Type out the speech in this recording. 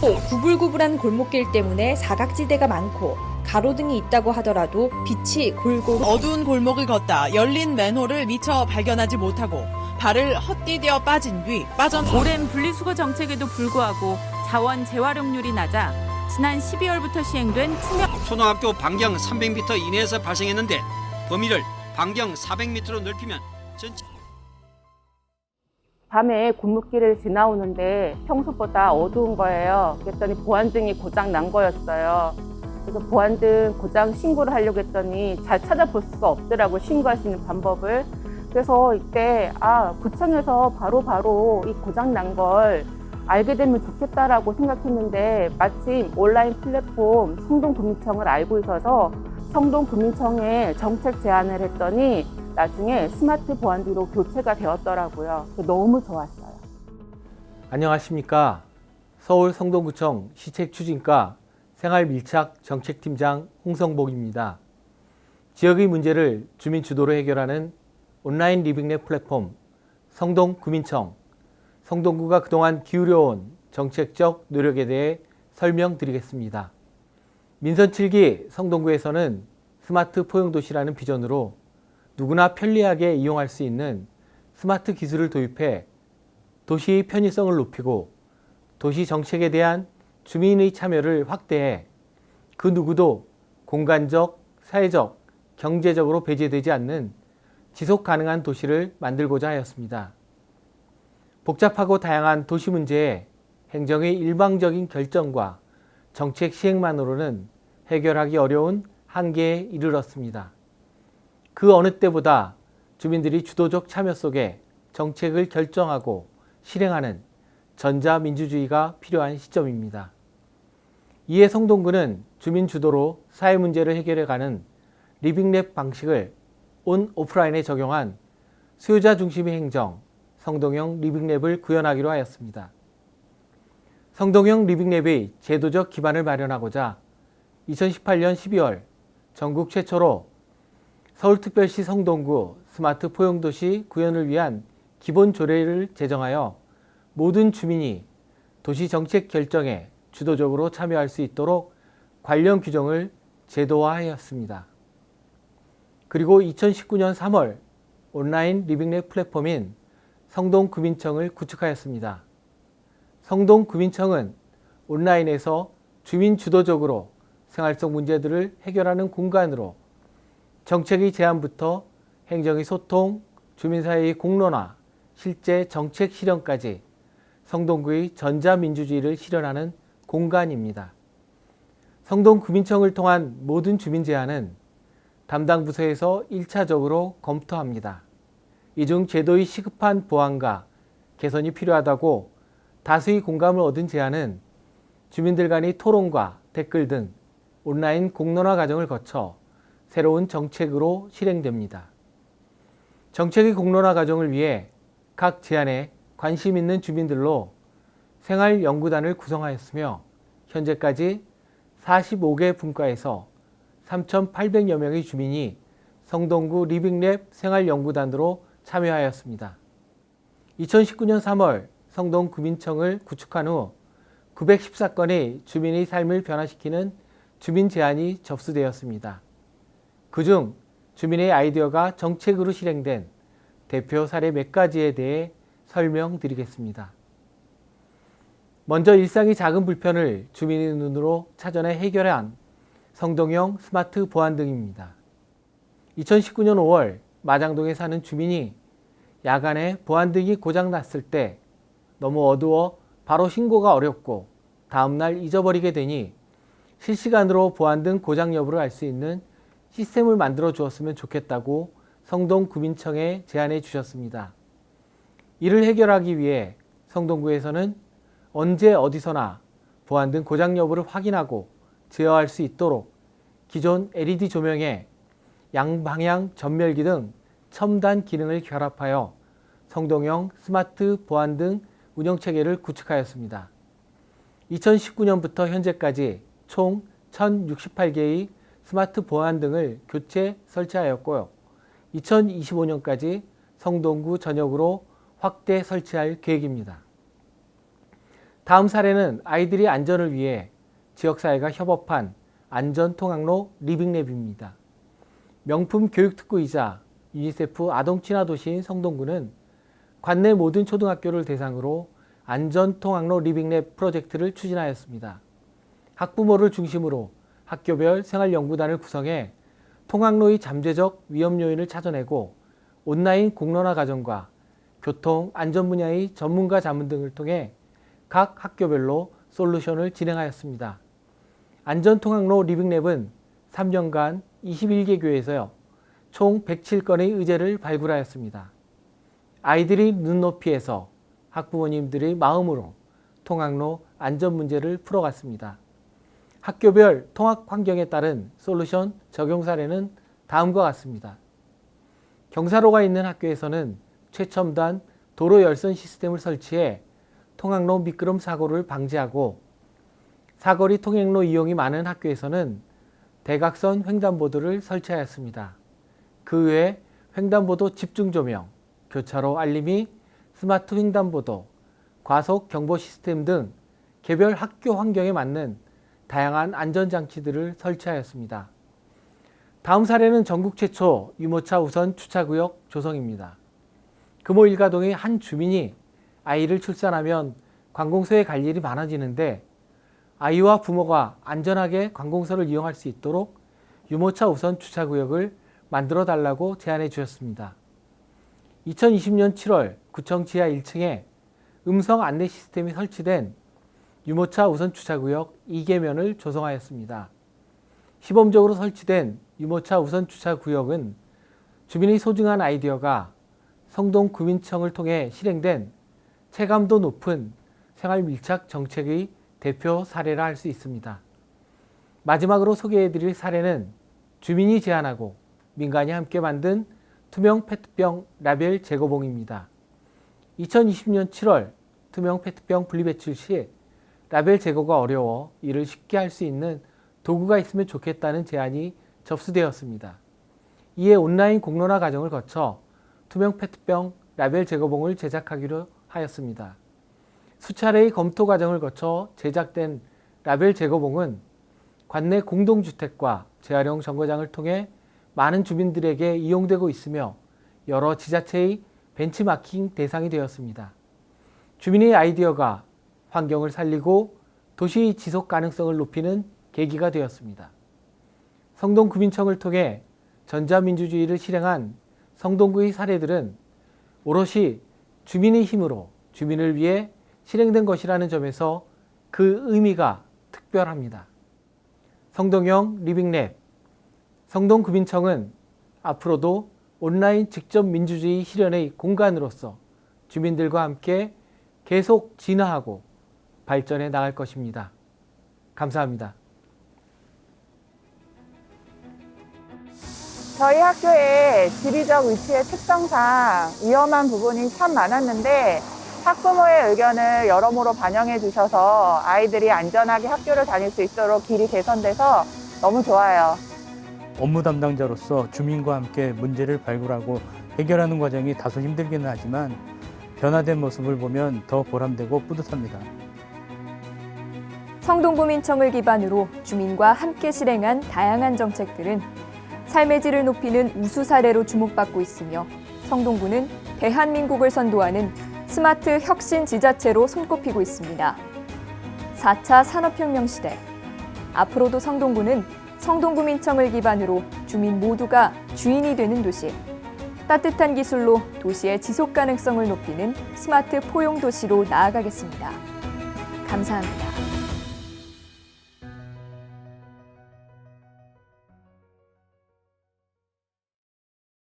또 구불구불한 골목길 때문에 사각지대가 많고 가로등이 있다고 하더라도 빛이 골고루 어두운 골목을 걷다 열린 맨홀을 미처 발견하지 못하고 발을 헛디뎌 빠진 뒤 오랜 분리수거 정책에도 불구하고 자원 재활용률이 낮아 지난 12월부터 시행된 투명 초등학교 반경 300m 이내에서 발생했는데 범위를 반경 400m로 넓히면 전체 밤에 골목길을 지나오는데 평소보다 어두운 거예요. 그랬더니 보안등이 고장 난 거였어요. 그래서 보안등 고장 신고를 하려고 했더니 잘 찾아볼 수가 없더라고요. 신고할 수 있는 방법을. 그래서 이때 구청에서 바로 이 고장 난 걸 알게 되면 좋겠다라고 생각했는데 마침 온라인 플랫폼 성동구민청을 알고 있어서 성동구민청에 정책 제안을 했더니 나중에 스마트 보안등으로 교체가 되었더라고요. 너무 좋았어요. 안녕하십니까. 서울 성동구청 시책추진과 생활밀착 정책팀장 홍성복입니다. 지역의 문제를 주민 주도로 해결하는 온라인 리빙랩 플랫폼 성동구민청, 성동구가 그동안 기울여온 정책적 노력에 대해 설명드리겠습니다. 민선 7기 성동구에서는 스마트 포용도시라는 비전으로 누구나 편리하게 이용할 수 있는 스마트 기술을 도입해 도시의 편의성을 높이고 도시 정책에 대한 주민의 참여를 확대해 그 누구도 공간적, 사회적, 경제적으로 배제되지 않는 지속 가능한 도시를 만들고자 하였습니다. 복잡하고 다양한 도시 문제에 행정의 일방적인 결정과 정책 시행만으로는 해결하기 어려운 한계에 이르렀습니다. 그 어느 때보다 주민들이 주도적 참여 속에 정책을 결정하고 실행하는 전자민주주의가 필요한 시점입니다. 이에 성동구는 주민 주도로 사회 문제를 해결해가는 리빙랩 방식을 온 오프라인에 적용한 수요자 중심의 행정, 성동형 리빙랩을 구현하기로 하였습니다. 성동형 리빙랩의 제도적 기반을 마련하고자 2018년 12월 전국 최초로 서울특별시 성동구 스마트 포용도시 구현을 위한 기본 조례를 제정하여 모든 주민이 도시 정책 결정에 주도적으로 참여할 수 있도록 관련 규정을 제도화하였습니다. 그리고 2019년 3월 온라인 리빙랩 플랫폼인 성동구민청을 구축하였습니다. 성동구민청은 온라인에서 주민 주도적으로 생활 속 문제들을 해결하는 공간으로 정책의 제안부터 행정의 소통, 주민사회의 공론화, 실제 정책 실현까지 성동구의 전자민주주의를 실현하는 공간입니다. 성동구민청을 통한 모든 주민 제안은 담당 부서에서 1차적으로 검토합니다. 이 중 제도의 시급한 보완과 개선이 필요하다고 다수의 공감을 얻은 제안은 주민들 간의 토론과 댓글 등 온라인 공론화 과정을 거쳐 새로운 정책으로 실행됩니다. 정책의 공론화 과정을 위해 각 제안에 관심 있는 주민들로 생활연구단을 구성하였으며 현재까지 45개 분과에서 3,800여 명의 주민이 성동구 리빙랩 생활연구단으로 참여하였습니다. 2019년 3월 성동구민청을 구축한 후 914건의 주민의 삶을 변화시키는 주민 제안이 접수되었습니다. 그중 주민의 아이디어가 정책으로 실행된 대표 사례 몇 가지에 대해 설명드리겠습니다. 먼저 일상의 작은 불편을 주민의 눈으로 찾아내 해결한 성동형 스마트 보안등입니다. 2019년 5월 마장동에 사는 주민이 야간에 보안등이 고장났을 때 너무 어두워 바로 신고가 어렵고 다음날 잊어버리게 되니 실시간으로 보안등 고장 여부를 알 수 있는 시스템을 만들어 주었으면 좋겠다고 성동구민청에 제안해 주셨습니다. 이를 해결하기 위해 성동구에서는 언제 어디서나 보안등 고장 여부를 확인하고 제어할 수 있도록 기존 LED 조명에 양방향 전멸기 등 첨단 기능을 결합하여 성동형 스마트 보안등 운영체계를 구축하였습니다. 2019년부터 현재까지 총 1,068개의 스마트 보안등을 교체 설치하였고요. 2025년까지 성동구 전역으로 확대 설치할 계획입니다. 다음 사례는 아이들의 안전을 위해 지역사회가 협업한 안전통학로 리빙랩입니다. 명품 교육특구이자 유니세프 아동친화도시인 성동구는 관내 모든 초등학교를 대상으로 안전통학로 리빙랩 프로젝트를 추진하였습니다. 학부모를 중심으로 학교별 생활연구단을 구성해 통학로의 잠재적 위험 요인을 찾아내고 온라인 공론화 과정과 교통, 안전 분야의 전문가 자문 등을 통해 각 학교별로 솔루션을 진행하였습니다. 안전통학로 리빙랩은 3년간 21개 교회에서 총 107건의 의제를 발굴하였습니다. 아이들이 눈높이에서 학부모님들의 마음으로 통학로 안전 문제를 풀어갔습니다. 학교별 통학 환경에 따른 솔루션 적용 사례는 다음과 같습니다. 경사로가 있는 학교에서는 최첨단 도로 열선 시스템을 설치해 통학로 미끄럼 사고를 방지하고, 사거리 통행로 이용이 많은 학교에서는 대각선 횡단보도를 설치하였습니다. 그 외에 횡단보도 집중 조명, 교차로 알림이, 스마트 횡단보도, 과속 경보 시스템 등 개별 학교 환경에 맞는 다양한 안전장치들을 설치하였습니다. 다음 사례는 전국 최초 유모차 우선 주차구역 조성입니다. 금호 일가동의 한 주민이 아이를 출산하면 관공서에 갈 일이 많아지는데 아이와 부모가 안전하게 관공서를 이용할 수 있도록 유모차 우선 주차구역을 만들어 달라고 제안해 주셨습니다. 2020년 7월 구청 지하 1층에 음성 안내 시스템이 설치된 유모차 우선 주차구역 2개면을 조성하였습니다. 시범적으로 설치된 유모차 우선 주차구역은 주민의 소중한 아이디어가 성동구민청을 통해 실행된 체감도 높은 생활밀착 정책의 대표 사례라 할 수 있습니다. 마지막으로 소개해드릴 사례는 주민이 제안하고 민간이 함께 만든 투명 페트병 라벨 제거봉입니다. 2020년 7월 투명 페트병 분리배출 시 라벨 제거가 어려워 이를 쉽게 할 수 있는 도구가 있으면 좋겠다는 제안이 접수되었습니다. 이에 온라인 공론화 과정을 거쳐 투명 페트병 라벨 제거봉을 제작하기로 하였습니다. 수차례의 검토 과정을 거쳐 제작된 라벨 제거봉은 관내 공동주택과 재활용 정거장을 통해 많은 주민들에게 이용되고 있으며 여러 지자체의 벤치마킹 대상이 되었습니다. 주민의 아이디어가 환경을 살리고 도시의 지속 가능성을 높이는 계기가 되었습니다. 성동구민청을 통해 전자민주주의를 실행한 성동구의 사례들은 오롯이 주민의 힘으로 주민을 위해 실행된 것이라는 점에서 그 의미가 특별합니다. 성동형 리빙랩, 성동구민청은 앞으로도 온라인 직접 민주주의 실현의 공간으로서 주민들과 함께 계속 진화하고 발전해 나갈 것입니다. 감사합니다. 저희 학교의 지리적 위치의 특성상 위험한 부분이 참 많았는데 학부모의 의견을 여러모로 반영해 주셔서 아이들이 안전하게 학교를 다닐 수 있도록 길이 개선돼서 너무 좋아요. 업무 담당자로서 주민과 함께 문제를 발굴하고 해결하는 과정이 다소 힘들기는 하지만 변화된 모습을 보면 더 보람되고 뿌듯합니다. 성동구민청을 기반으로 주민과 함께 실행한 다양한 정책들은 삶의 질을 높이는 우수 사례로 주목받고 있으며 성동구는 대한민국을 선도하는 스마트 혁신 지자체로 손꼽히고 있습니다. 4차 산업혁명 시대, 앞으로도 성동구는 성동구민청을 기반으로 주민 모두가 주인이 되는 도시, 따뜻한 기술로 도시의 지속 가능성을 높이는 스마트 포용 도시로 나아가겠습니다. 감사합니다.